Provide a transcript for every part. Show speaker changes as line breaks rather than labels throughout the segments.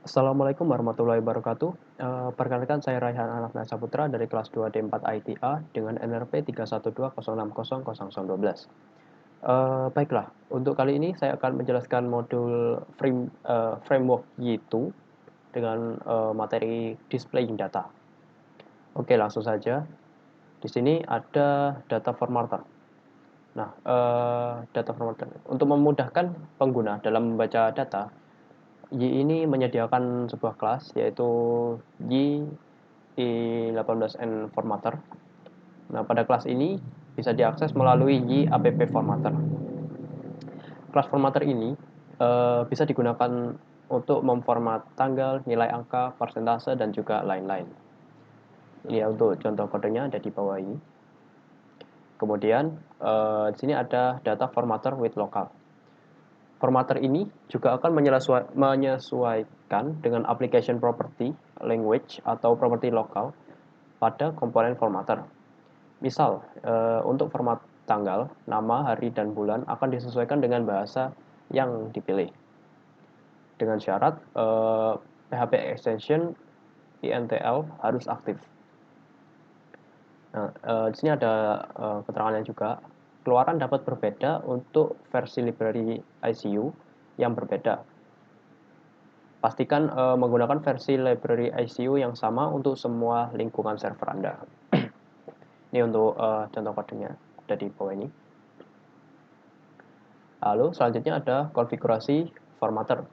Assalamualaikum warahmatullahi wabarakatuh. Perkenalkan saya Raihan Anafna Saputra dari kelas 2D4 ITA dengan NRP 31200600012. Baiklah, untuk kali ini saya akan menjelaskan modul framework Y2 dengan materi displaying data. Oke, langsung saja. Di sini ada data formatter. Nah, data formatter untuk memudahkan pengguna dalam membaca data, Y ini menyediakan sebuah kelas yaitu Y i18n formatter. Nah, pada kelas ini bisa diakses melalui Y app formatter. Kelas formatter ini bisa digunakan untuk memformat tanggal, nilai angka, persentase, dan juga lain-lain. Ini ya untuk contoh kodenya ada di bawah ini. Kemudian di sini ada data formatter with local. Formatter ini juga akan menyesuaikan dengan application property, language, atau property lokal pada komponen formatter. Misal, untuk format tanggal, nama, hari, dan bulan akan disesuaikan dengan bahasa yang dipilih. Dengan syarat PHP extension INTL harus aktif. Nah, di sini ada keterangannya juga. Keluaran dapat berbeda untuk versi library ICU yang berbeda. Pastikan menggunakan versi library ICU yang sama untuk semua lingkungan server Anda. Ini untuk contoh kodenya ada di bawah ini. Lalu selanjutnya ada konfigurasi formatter.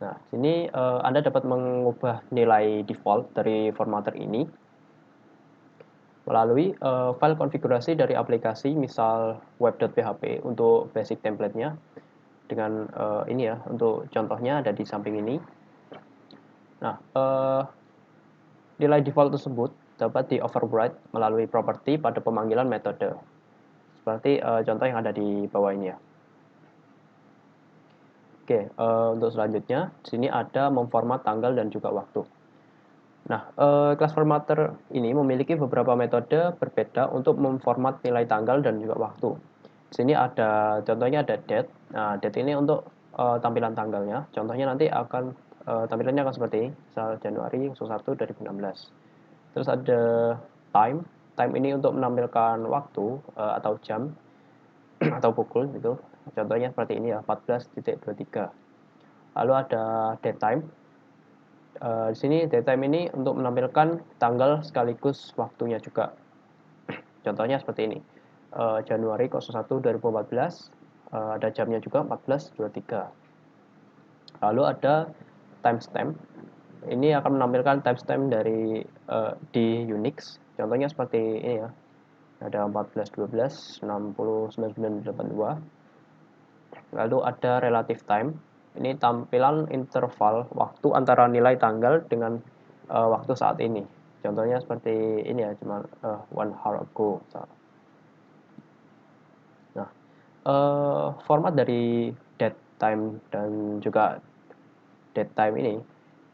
Nah, sini Anda dapat mengubah nilai default dari formatter ini melalui file konfigurasi dari aplikasi, misal web.php untuk basic template-nya. Dengan ini ya, untuk contohnya ada di samping ini. Nah, nilai default tersebut dapat di-override melalui properti pada pemanggilan metode. Seperti contoh yang ada di bawah ini ya. Oke, untuk selanjutnya, di sini ada memformat tanggal dan juga waktu. Nah, kelas formatter ini memiliki beberapa metode berbeda untuk memformat nilai tanggal dan juga waktu. Di sini ada contohnya ada date. Nah, date ini untuk tampilan tanggalnya. Contohnya nanti akan tampilannya akan seperti ini, misal Januari 1 2016. Terus ada time. Time ini untuk menampilkan waktu atau jam atau pukul gitu. Contohnya seperti ini ya, 14.23. Lalu ada date time. Di sini datetime ini untuk menampilkan tanggal sekaligus waktunya juga. Contohnya seperti ini. Januari 01 2014, ada jamnya juga 14.23. Lalu ada timestamp. Ini akan menampilkan timestamp dari di Unix. Contohnya seperti ini ya. Ada 14.12, 60.9982. Lalu ada relative time. Ini tampilan interval waktu antara nilai tanggal dengan waktu saat ini. Contohnya seperti ini ya, cuma 1 hour ago. Nah, format dari date time dan juga date time ini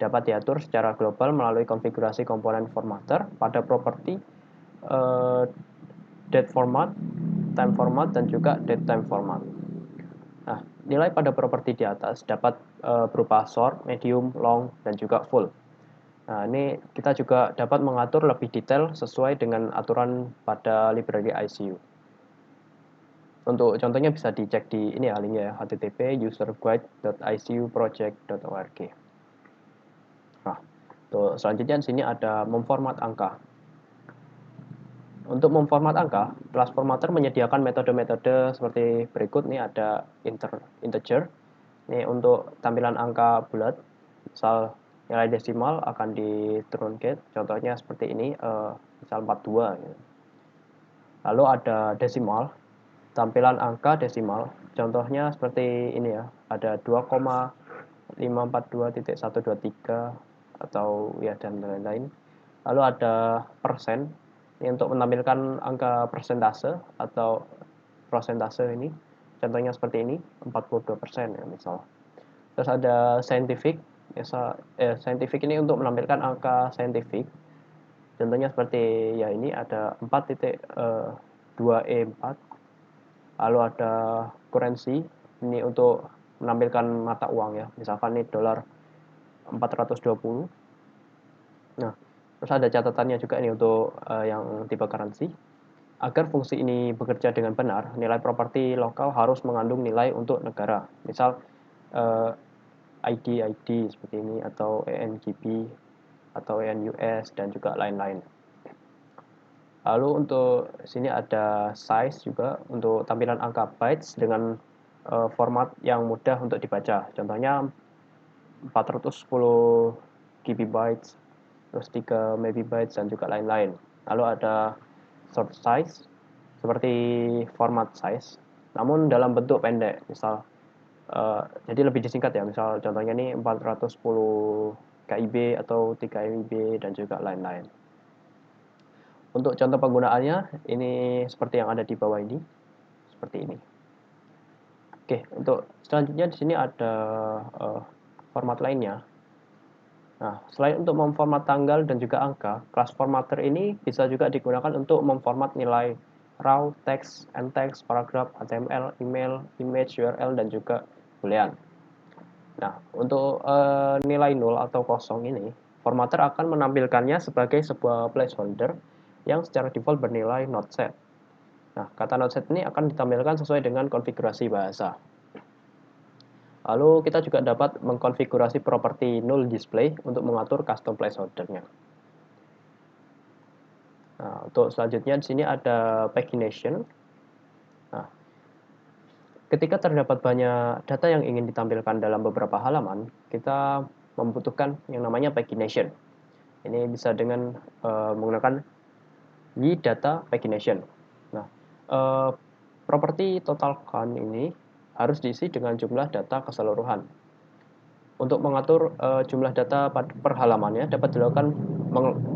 dapat diatur secara global melalui konfigurasi komponen formatter pada properti date format, time format, dan juga date time format. Nah, nilai pada properti di atas dapat berupa short, medium, long, dan juga full. Nah, ini kita juga dapat mengatur lebih detail sesuai dengan aturan pada library ICU. Untuk contohnya bisa dicek di ini ya linknya ya, http userguide.icuproject.org. Nah, untuk selanjutnya di sini ada memformat angka. Untuk memformat angka, kelas formatter menyediakan metode-metode seperti berikut. Nih ada integer. Ini untuk tampilan angka bulat, misal nilai desimal akan diturunkan. Contohnya seperti ini, misal 42. Gitu. Lalu ada desimal, tampilan angka desimal. Contohnya seperti ini ya, ada 2,542.123 atau ya dan lain-lain. Lalu ada persen, ini untuk menampilkan angka persentase atau prosentase ini. Contohnya seperti ini, 42% ya misal. Terus ada scientific, scientific ini untuk menampilkan angka scientific. Contohnya seperti ya ini ada 4.2E4. Lalu ada currency, ini untuk menampilkan mata uang ya. Misalkan ini dolar 420. Nah, terus ada catatannya juga ini untuk yang tipe currency. Agar fungsi ini bekerja dengan benar, nilai properti lokal harus mengandung nilai untuk negara. Misal ID seperti ini, atau ENGB, atau ENUS, dan juga lain-lain. Lalu untuk sini ada size juga untuk tampilan angka bytes dengan format yang mudah untuk dibaca. Contohnya 410 GB, terus 3 MB, dan juga lain-lain. Lalu ada short size, seperti format size, namun dalam bentuk pendek. Misal, jadi lebih disingkat ya, misal contohnya ini 410 KIB atau 3 MB, dan juga lain-lain. Untuk contoh penggunaannya, ini seperti yang ada di bawah ini, seperti ini. Oke, untuk selanjutnya di sini ada format lainnya. Nah, selain untuk memformat tanggal dan juga angka, kelas formatter ini bisa juga digunakan untuk memformat nilai raw, text, n-text, paragraf, HTML, email, image, URL, dan juga boolean. Nah, untuk nilai 0 atau kosong ini, formatter akan menampilkannya sebagai sebuah placeholder yang secara default bernilai not set. Nah, kata not set ini akan ditampilkan sesuai dengan konfigurasi bahasa. Lalu kita juga dapat mengkonfigurasi properti null display untuk mengatur custom placeholder-nya. Nah, untuk selanjutnya di sini ada pagination. Nah, ketika terdapat banyak data yang ingin ditampilkan dalam beberapa halaman, kita membutuhkan yang namanya pagination. Ini bisa dengan menggunakan y-data pagination. Nah, properti total count ini harus diisi dengan jumlah data keseluruhan. Untuk mengatur jumlah data per halamannya dapat dilakukan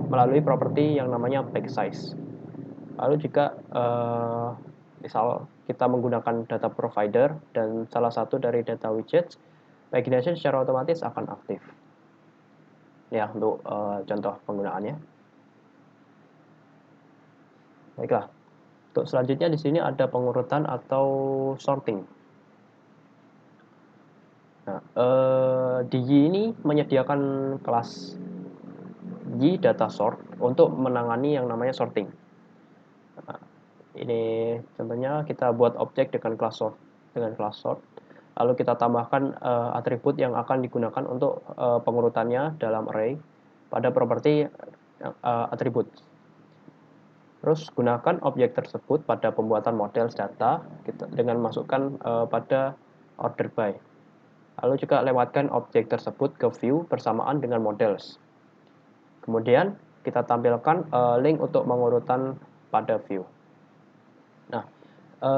melalui properti yang namanya backsize. Lalu juga misal kita menggunakan data provider dan salah satu dari data widgets, pagination secara otomatis akan aktif. Ya, untuk contoh penggunaannya. Baiklah. Untuk selanjutnya di sini ada pengurutan atau sorting. Nah, di Y ini menyediakan kelas Y data sort untuk menangani yang namanya sorting. Nah, ini contohnya kita buat objek dengan kelas sort, lalu kita tambahkan atribut yang akan digunakan untuk pengurutannya dalam array pada properti atribut. Terus gunakan objek tersebut pada pembuatan model data dengan masukkan pada order by. Lalu juga lewatkan objek tersebut ke view bersamaan dengan models. Kemudian kita tampilkan link untuk pengurutan pada view. Nah,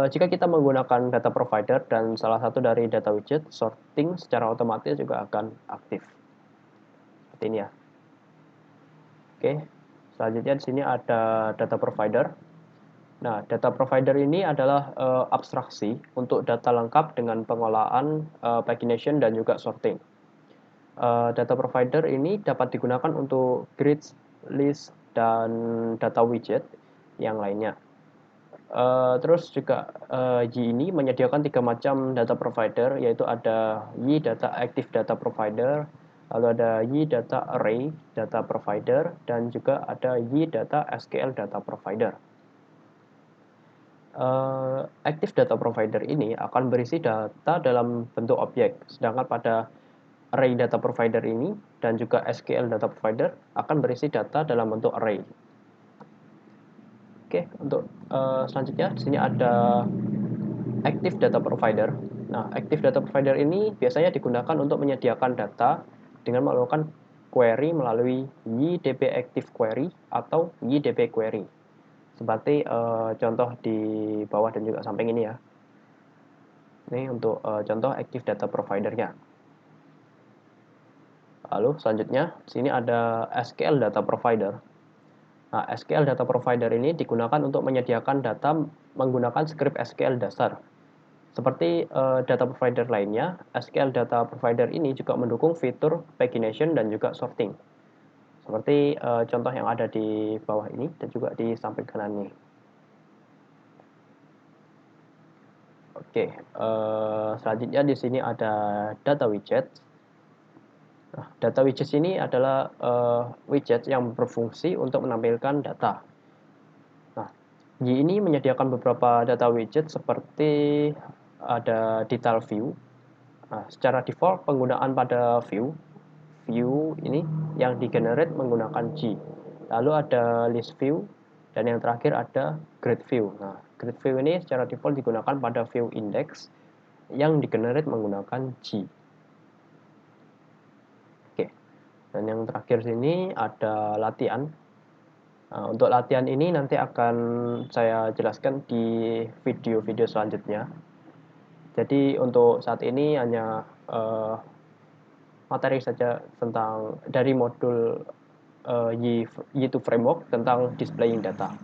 jika kita menggunakan data provider dan salah satu dari data widget, sorting secara otomatis juga akan aktif. Seperti ini ya. Oke, selanjutnya di sini ada data provider. Nah, data provider ini adalah abstraksi untuk data lengkap dengan pengolahan, pagination, dan juga sorting. Data provider ini dapat digunakan untuk grids, list, dan data widget yang lainnya. Terus juga Y ini menyediakan 3 macam data provider, yaitu ada Y data active data provider, lalu ada Y data array data provider, dan juga ada Y data SQL data provider. Active data provider ini akan berisi data dalam bentuk objek, sedangkan pada array data provider ini dan juga SQL data provider akan berisi data dalam bentuk array. Oke, untuk selanjutnya di sini ada active data provider. Nah, active data provider ini biasanya digunakan untuk menyediakan data dengan melakukan query melalui YDB Active Query atau YDB Query. Seperti contoh di bawah dan juga samping ini ya. Ini untuk contoh active data provider-nya. Lalu selanjutnya, di sini ada SQL data provider. Nah, SQL data provider ini digunakan untuk menyediakan data menggunakan script SQL dasar. Seperti data provider lainnya, SQL data provider ini juga mendukung fitur pagination dan juga sorting. Seperti contoh yang ada di bawah ini dan juga di samping kanan ini. Oke, selanjutnya di sini ada data widget. Nah, data widgets ini adalah widget yang berfungsi untuk menampilkan data. Nah, Y ini menyediakan beberapa data widget seperti ada detail view. Nah, secara default penggunaan pada view ini yang digenerate menggunakan G. Lalu ada list view dan yang terakhir ada grid view. Nah, grid view ini secara default digunakan pada view index yang digenerate menggunakan G. Oke. Dan yang terakhir sini ada latihan. Nah, untuk latihan ini nanti akan saya jelaskan di video-video selanjutnya. Jadi untuk saat ini hanya materi saja tentang dari modul Y2 Framework tentang displaying data.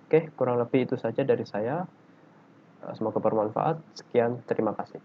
Oke, kurang lebih itu saja dari saya. Semoga bermanfaat. Sekian, terima kasih.